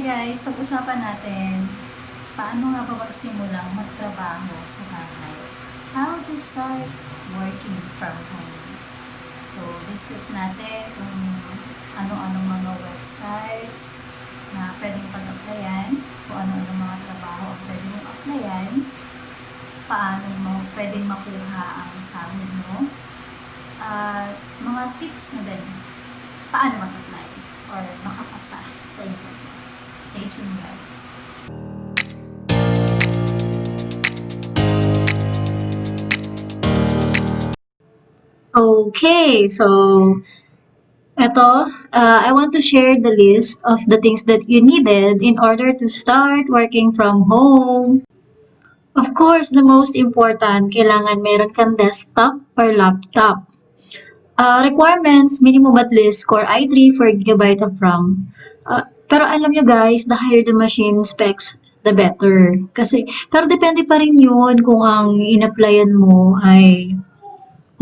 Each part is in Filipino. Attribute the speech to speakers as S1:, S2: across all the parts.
S1: Hi guys, pag-usapan natin paano nga ba magsimulang magtrabaho sa bahay. How to start working from home. So, discuss natin kung ano-anong mga websites na pwedeng pag-applyan, kung ano-anong mga trabaho ang pwedeng mong applyan, paano mo pwedeng makuha ang sahod mo, at mga tips na din paano mag-apply or makapasa sa interview. Stay tuned, guys.
S2: Okay, so I want to share the list of the things that you needed in order to start working from home. Of course, the most important, kailangan meron kang desktop or laptop. Requirements, minimum at least Core i3 4 GB of RAM. Pero alam nyo guys, the higher the machine specs, the better. Pero depende pa rin yun kung ang in-applyan mo ay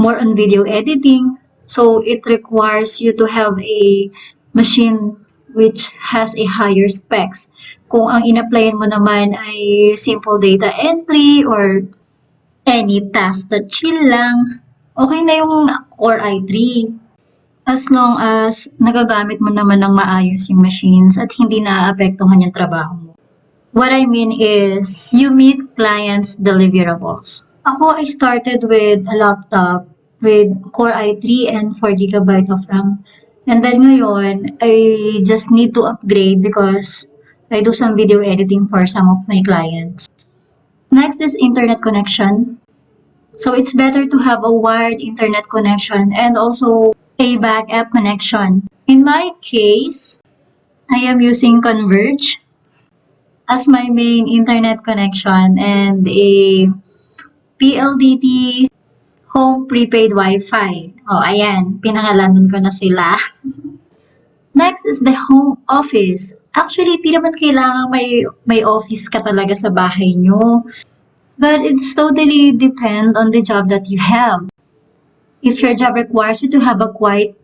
S2: more on video editing. So it requires you to have a machine which has a higher specs. Kung ang in-applyan mo naman ay simple data entry or any task that chill lang, okay na yung Core i3. As long as nagagamit mo naman ng maayos yung machines at hindi naaapektuhan yung trabaho mo. What I mean is, you meet clients' deliverables. Ako, I started with a laptop with Core i3 and 4 GB of RAM. And then ngayon, I just need to upgrade because I do some video editing for some of my clients. Next is internet connection. So it's better to have a wired internet connection and also a backup connection. In my case, I am using Converge as my main internet connection and a PLDT home prepaid Wi-Fi. Oh, ayan, pinangalanan ko na sila. Next is the home office. Actually, di naman kailangan may office ka talaga sa bahay nyo. But it's totally depend on the job that you have. If your job requires you to have a quiet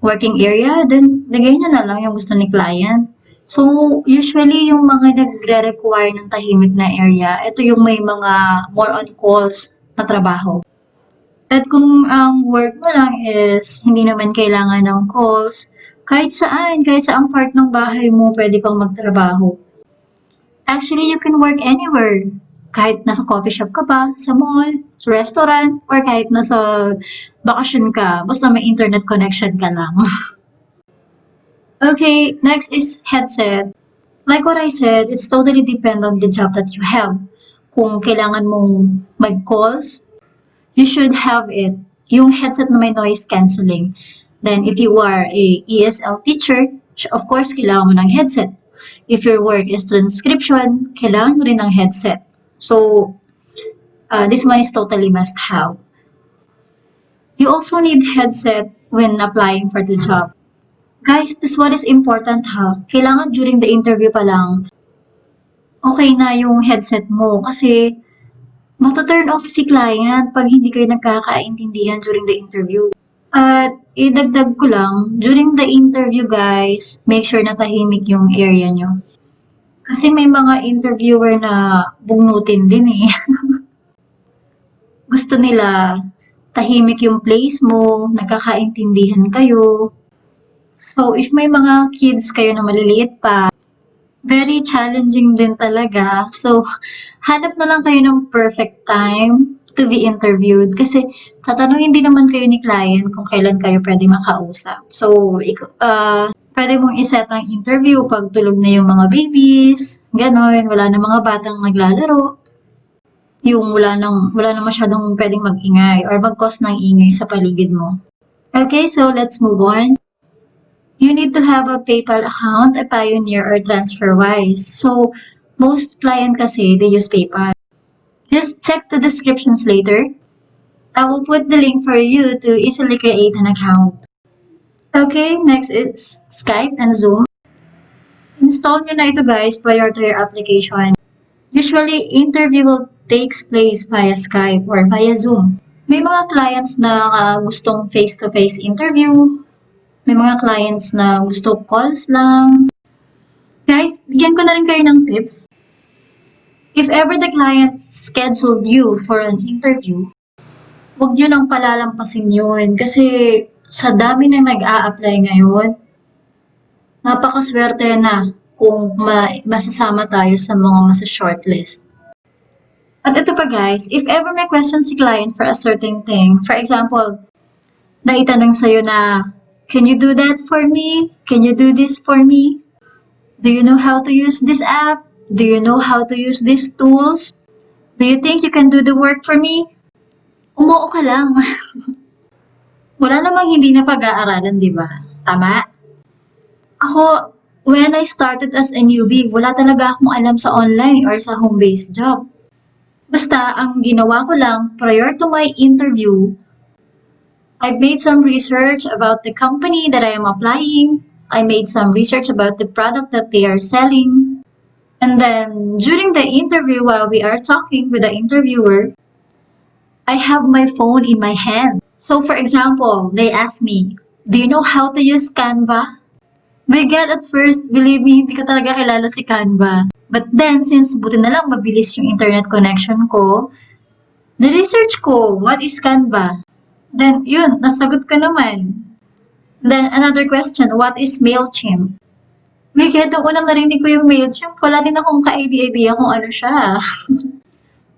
S2: working area, then lagay nyo na lang yung gusto ni client. So, usually yung mga nagre-require ng tahimik na area, ito yung may mga more on calls na trabaho. At kung ang work mo lang is hindi naman kailangan ng calls, kahit saang part ng bahay mo pwede kang magtrabaho. Actually, you can work anywhere. Kahit nasa coffee shop ka pa, sa mall, sa restaurant, or kahit nasa bakasyon ka, basta may internet connection ka lang. Okay, next is headset. Like what I said, it's totally depend on the job that you have. Kung kailangan mong mag-calls, you should have it. Yung headset na may noise cancelling. Then, if you are a ESL teacher, of course, kailangan mo ng headset. If your work is transcription, kailangan mo rin ng headset. So, this one is totally must have. You also need headset when applying for the job. Guys, this one is important ha. Kailangan during the interview pa lang, okay na yung headset mo kasi mata-turn off si client pag hindi kayo nagkakaintindihan during the interview. At idagdag ko lang, during the interview guys, make sure na tahimik yung area nyo. Kasi may mga interviewer na bugnutin din eh. Gusto nila tahimik yung place mo, nagkakaintindihan kayo. So, if may mga kids kayo na maliliit pa, very challenging din talaga. So, hanap na lang kayo ng perfect time to be interviewed. Kasi, tatanungin din naman kayo ni client kung kailan kayo pwede makausap. So, pwede mong iset ang interview pag tulog na yung mga babies, ganon, wala na mga batang naglalaro. Yung wala na masyadong pwedeng mag-ingay or mag-cause ng ingay sa paligid mo. Okay, so let's move on. You need to have a PayPal account, a Pioneer, or TransferWise. So, most client kasi, they use PayPal. Just check the descriptions later. I will put the link for you to easily create an account. Okay, next is Skype and Zoom. Install nyo na ito guys prior to your application. Usually, interview will takes place via Skype or via Zoom. May mga clients na gustong face-to-face interview. May mga clients na gusto calls lang. Guys, bigyan ko na rin kayo ng tips. If ever the client scheduled you for an interview, huwag nyo nang palalampasin yun. Kasi sa dami na nag-a-apply ngayon, napakaswerte na kung masasama tayo sa mga masa-shortlist. At ito pa guys, if ever may question si client for a certain thing, for example, naitanong sa'yo na, can you do that for me? Can you do this for me? Do you know how to use this app? Do you know how to use these tools? Do you think you can do the work for me? Umuo ka lang. Wala namang hindi na pag-aaralan, di ba? Tama? Ako, when I started as a newbie, wala talaga akong alam sa online or sa home-based job. Basta, ang ginawa ko lang, prior to my interview, I've made some research about the company that I am applying. I made some research about the product that they are selling. And then, during the interview, while we are talking with the interviewer, I have my phone in my hand. So, for example, they ask me, do you know how to use Canva? My God, at first, believe me, hindi ko talaga kilala si Canva. But then, since buti na lang mabilis yung internet connection ko, the-research ko, what is Canva? Then, yun, nasagot ko naman. Then, another question, what is MailChimp? My God, nung unang narinig ko yung MailChimp, wala din akong ka-idea kung ano siya.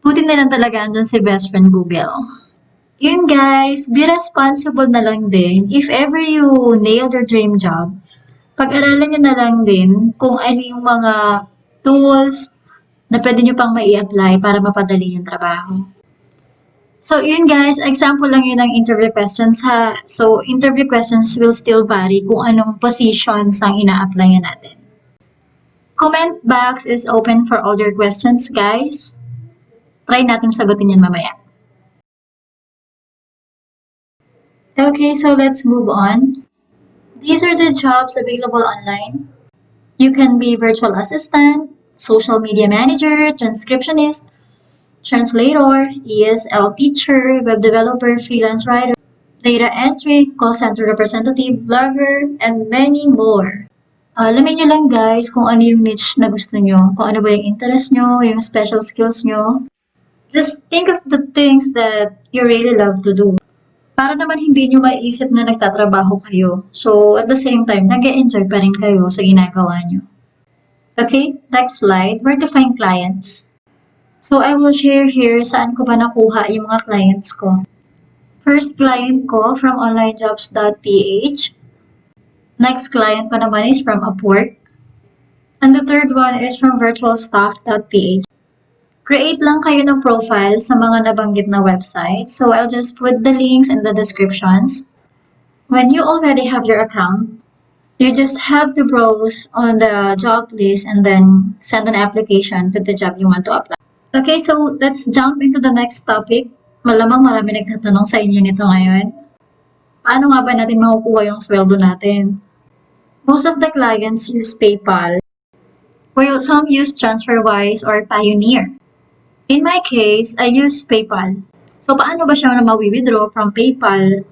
S2: Buti na lang talaga andun si best friend Google. Yun guys, be responsible na lang din. If ever you nailed your dream job, pag-aralan nyo na lang din kung ano yung mga tools na pwede nyo pang mai-apply para mapadali yung trabaho. So, yun guys, example lang yun ng interview questions ha. So, interview questions will still vary kung anong positions ang ina-applyan natin. Comment box is open for all your questions, guys. Try natin sagutin yan mamaya. Okay, so let's move on. These are the jobs available online. You can be virtual assistant, social media manager, transcriptionist, translator, ESL teacher, web developer, freelance writer, data entry, call center representative, blogger, and many more. Alamin nyo lang guys kung ano yung niche na gusto nyo, kung ano ba yung interest nyo, yung special skills nyo. Just think of the things that you really love to do. Para naman hindi nyo maiisip na nagtatrabaho kayo. So, at the same time, nag-e-enjoy pa rin kayo sa ginagawa nyo. Okay, next slide. Where to find clients? So, I will share here saan ko ba nakuha yung mga clients ko. First client ko from onlinejobs.ph. Next client ko naman is from Upwork. And the third one is from virtualstaff.ph. Create lang kayo ng profile sa mga nabanggit na website. So, I'll just put the links in the descriptions. When you already have your account, you just have to browse on the job list and then send an application to the job you want to apply. Okay, so let's jump into the next topic. Malamang marami nagtatanong sa inyo nito ngayon. Paano nga ba natin makukuha yung sweldo natin? Most of the clients use PayPal, while some use TransferWise or Payoneer. In my case, I use PayPal. So, paano ba siya na mawi-withdraw from PayPal?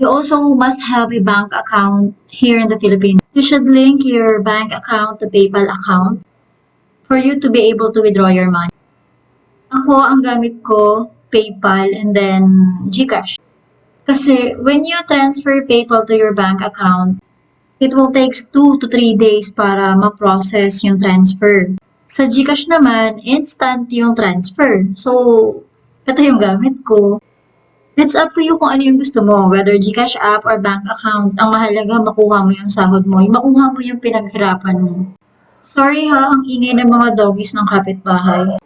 S2: You also must have a bank account here in the Philippines. You should link your bank account to PayPal account for you to be able to withdraw your money. Ako, ang gamit ko, PayPal and then GCash. Kasi when you transfer PayPal to your bank account, it will take 2 to 3 days para ma-process yung transfer. Sa GCash naman, instant yung transfer. So, ito yung gamit ko. It's up to you kung ano yung gusto mo, whether GCash app or bank account. Ang mahalaga, makuha mo yung sahod mo, makuha mo yung pinaghirapan mo. Sorry ha, ang ingay ng mga doggies ng kapitbahay.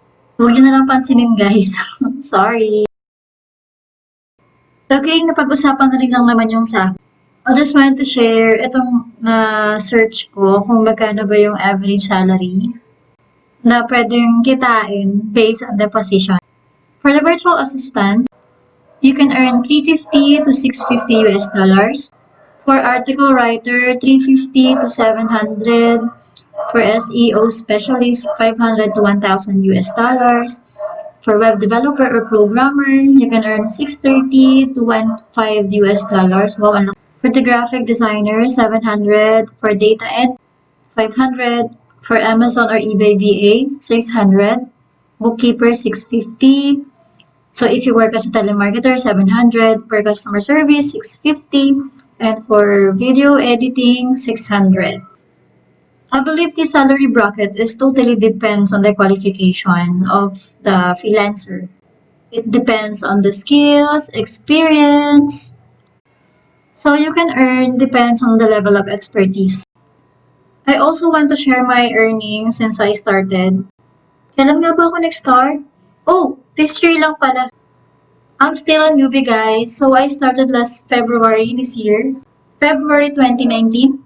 S2: Huwag nyo na lang pansinin guys. Sorry. Okay, napag-usapan na rin lang naman yung sa I just want to share itong na-search ko kung magkano ba yung average salary na pwedeng kitain based on the position. For the virtual assistant, you can earn 350 to 650 US dollars. For article writer, 350 to 700. For SEO specialist, 500 to 1,000 US dollars. For web developer or programmer, you can earn 630 to 1,500 US dollars. Wow, for the graphic designer, 700. For data entry, 500. For Amazon or eBay VA, 600. Bookkeeper, 650. So if you work as a telemarketer, 700. For customer service, 650. And for video editing, 600. I believe the salary bracket is totally depends on the qualification of the freelancer. It depends on the skills, experience. So you can earn depends on the level of expertise. I also want to share my earnings since I started. Kailan nga ba ako nag-start? Oh, this year lang pala. I'm still a newbie guys, so I started last February this year. February 2019.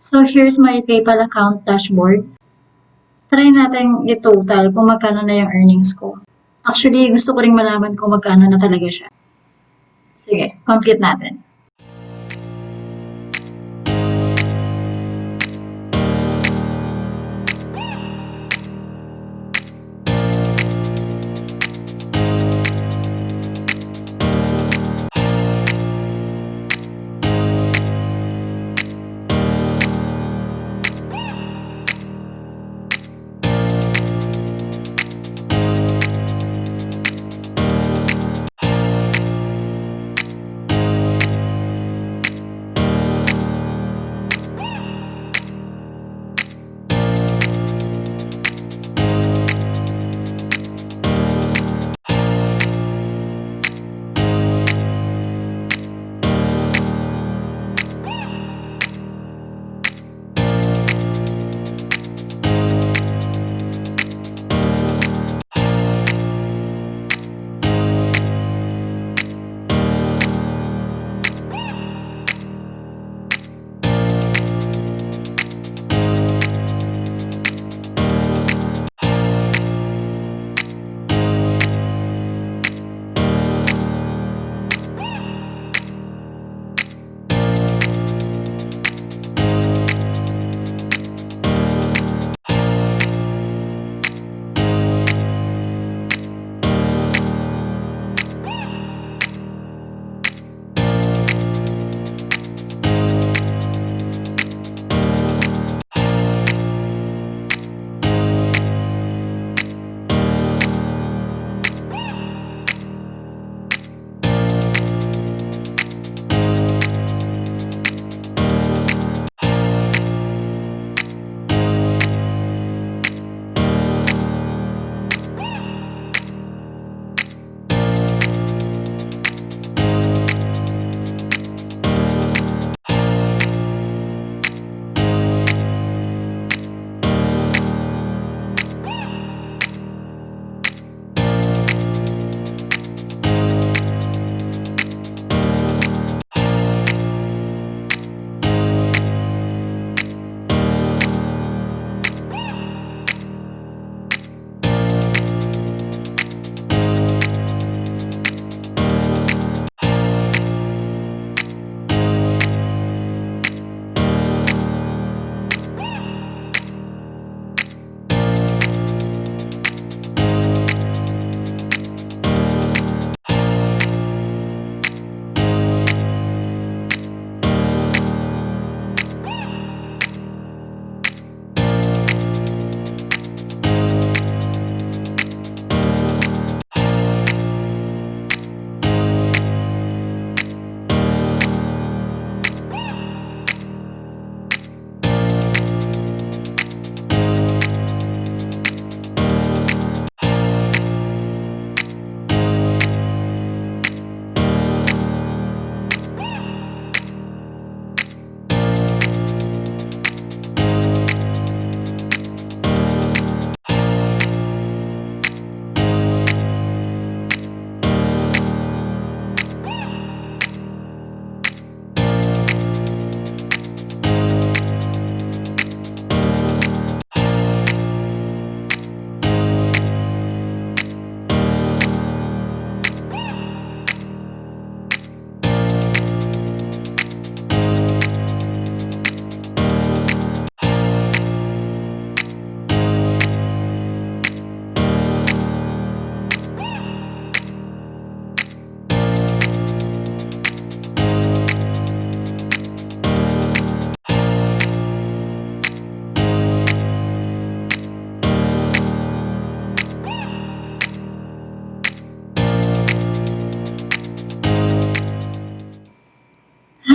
S2: So here's my PayPal account dashboard. Try natin i-total kung magkano na yung earnings ko. Actually, gusto ko ring malaman kung magkano na talaga siya. Sige, compute natin.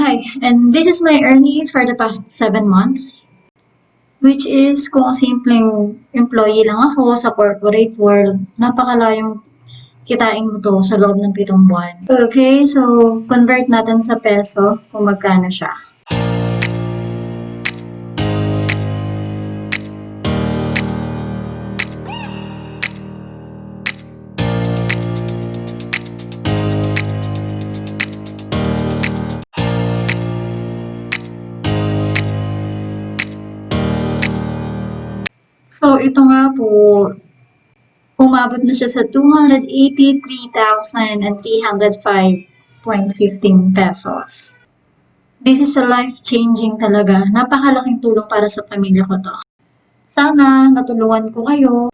S2: bahay. And this is my earnings for the past 7 months. Which is, kung simpleng employee lang ako sa corporate world, napakalayong kitain mo to sa loob ng 7 buwan. Okay, so convert natin sa peso kung magkano siya. So, ito nga po, umabot na siya sa 283,305.15 pesos. This is a life-changing talaga. Napakalaking tulong para sa pamilya ko to. Sana natulungan ko kayo,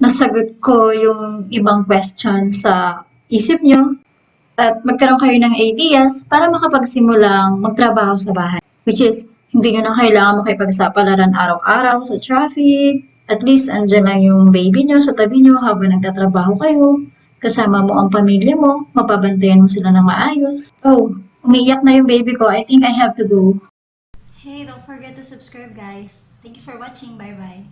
S2: nasagot ko yung ibang questions sa isip nyo, at magkaroon kayo ng ideas para makapagsimulang magtrabaho sa bahay. Which is, hindi nyo na kailangan makipagsapalaran araw-araw sa traffic. At least, andyan na yung baby nyo sa tabi nyo habang nagtatrabaho kayo. Kasama mo ang pamilya mo, mapabantayan mo sila ng maayos. Oh, umiiyak na yung baby ko. I think I have to go.
S1: Hey, don't forget to subscribe, guys. Thank you for watching. Bye-bye.